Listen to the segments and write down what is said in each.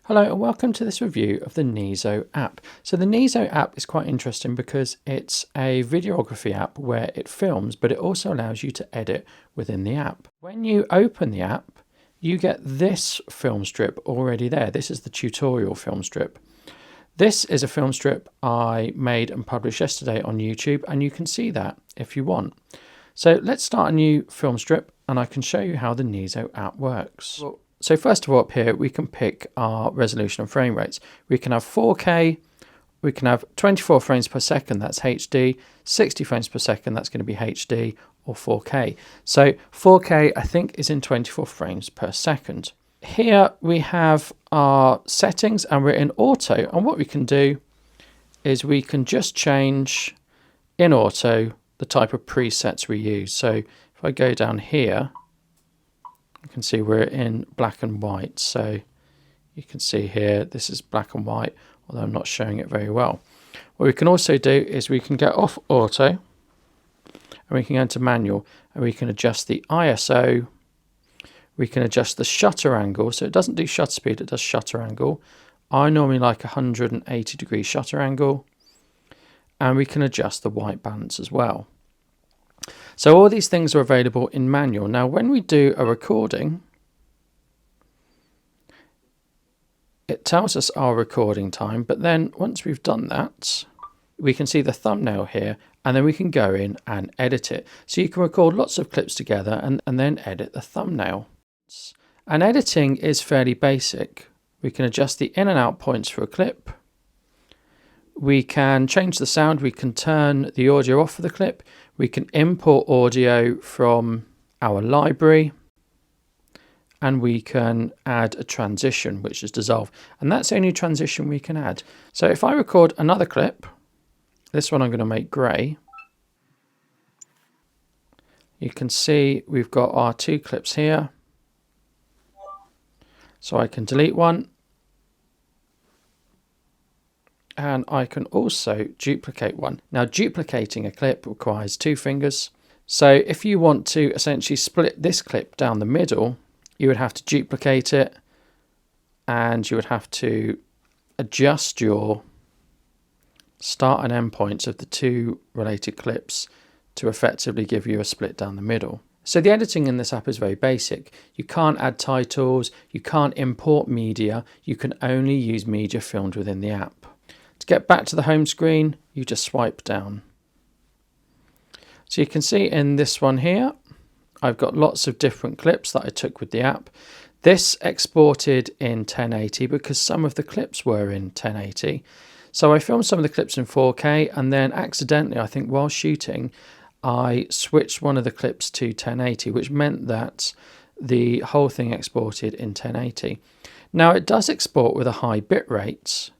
Hello and welcome to this review of the Nizo app. So the Nizo app is quite interesting because it's a videography app where it films, but it also allows you to edit within the app. When you open the app, you get this film strip already there. This is the tutorial film strip. This is a film strip I made and published yesterday on YouTube, and you can see that if you want. So let's start a new film strip and I can show you how the Nizo app works. So first of all, up here, we can pick our resolution and frame rates. We can have 4K, we can have 24 frames per second, that's HD, 60 frames per second, that's going to be HD, or 4K. So 4K, I think, is in 24 frames per second. Here we have our settings and we're in auto. And what we can do is we can just change in auto the type of presets we use. So if I go down here, you can see we're in black and white. So you can see here, this is black and white, although I'm not showing it very well. What we can also do is we can get off auto and we can go into manual and we can adjust the ISO. We can adjust the shutter angle. So it doesn't do shutter speed, it does shutter angle. I normally like 180-degree shutter angle. And we can adjust the white balance as well. So all these things are available in manual. Now, when we do a recording, it tells us our recording time, but then once we've done that, we can see the thumbnail here, and then we can go in and edit it. So you can record lots of clips together and then edit the thumbnail. And editing is fairly basic. We can adjust the in and out points for a clip. We can change the sound, we can turn the audio off for the clip, we can import audio from our library, and we can add a transition, which is dissolve. And that's the only transition we can add. So if I record another clip, this one I'm going to make grey, you can see we've got our two clips here. So I can delete one. And I can also duplicate one. Now, duplicating a clip requires 2 fingers. So if you want to essentially split this clip down the middle, you would have to duplicate it and you would have to adjust your start and end points of the 2 related clips to effectively give you a split down the middle. So the editing in this app is very basic. You can't add titles, you can't import media, you can only use media filmed within the app. To get back to the home screen, you just swipe down. So you can see in this one here, I've got lots of different clips that I took with the app. This exported in 1080 because some of the clips were in 1080. So I filmed some of the clips in 4K and then accidentally, I think while shooting, I switched one of the clips to 1080, which meant that the whole thing exported in 1080. Now it does export with a high bit rate,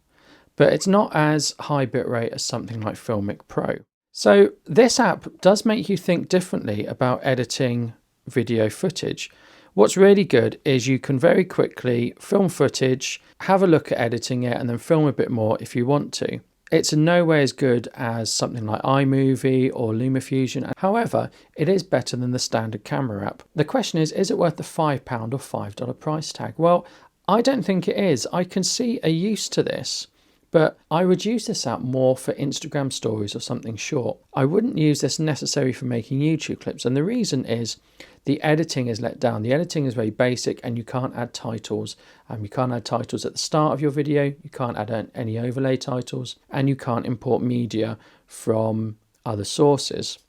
but it's not as high bitrate as something like Filmic Pro. So this app does make you think differently about editing video footage. What's really good is you can very quickly film footage, have a look at editing it, and then film a bit more if you want to. It's in no way as good as something like iMovie or LumaFusion. However, it is better than the standard camera app. The question is it worth the £5 or $5 price tag? Well, I don't think it is. I can see a use to this. But I would use this app more for Instagram stories or something short. I wouldn't use this necessarily for making YouTube clips. And the reason is the editing is let down. The editing is very basic and you can't add titles. You can't add titles at the start of your video. You can't add any overlay titles. And you can't import media from other sources.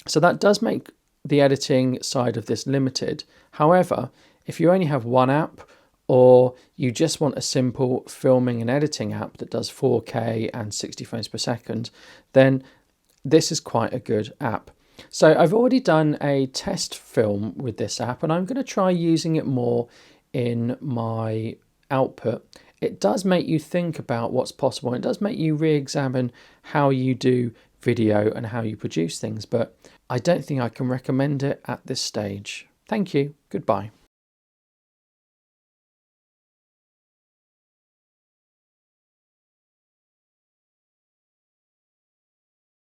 So that does make the editing side of this limited. However, if you only have one app, or you just want a simple filming and editing app that does 4K and 60 frames per second, then this is quite a good app. So I've already done a test film with this app and I'm going to try using it more in my output. It does make you think about what's possible. It does make you re-examine how you do video and how you produce things, but I don't think I can recommend it at this stage. Thank you. Goodbye.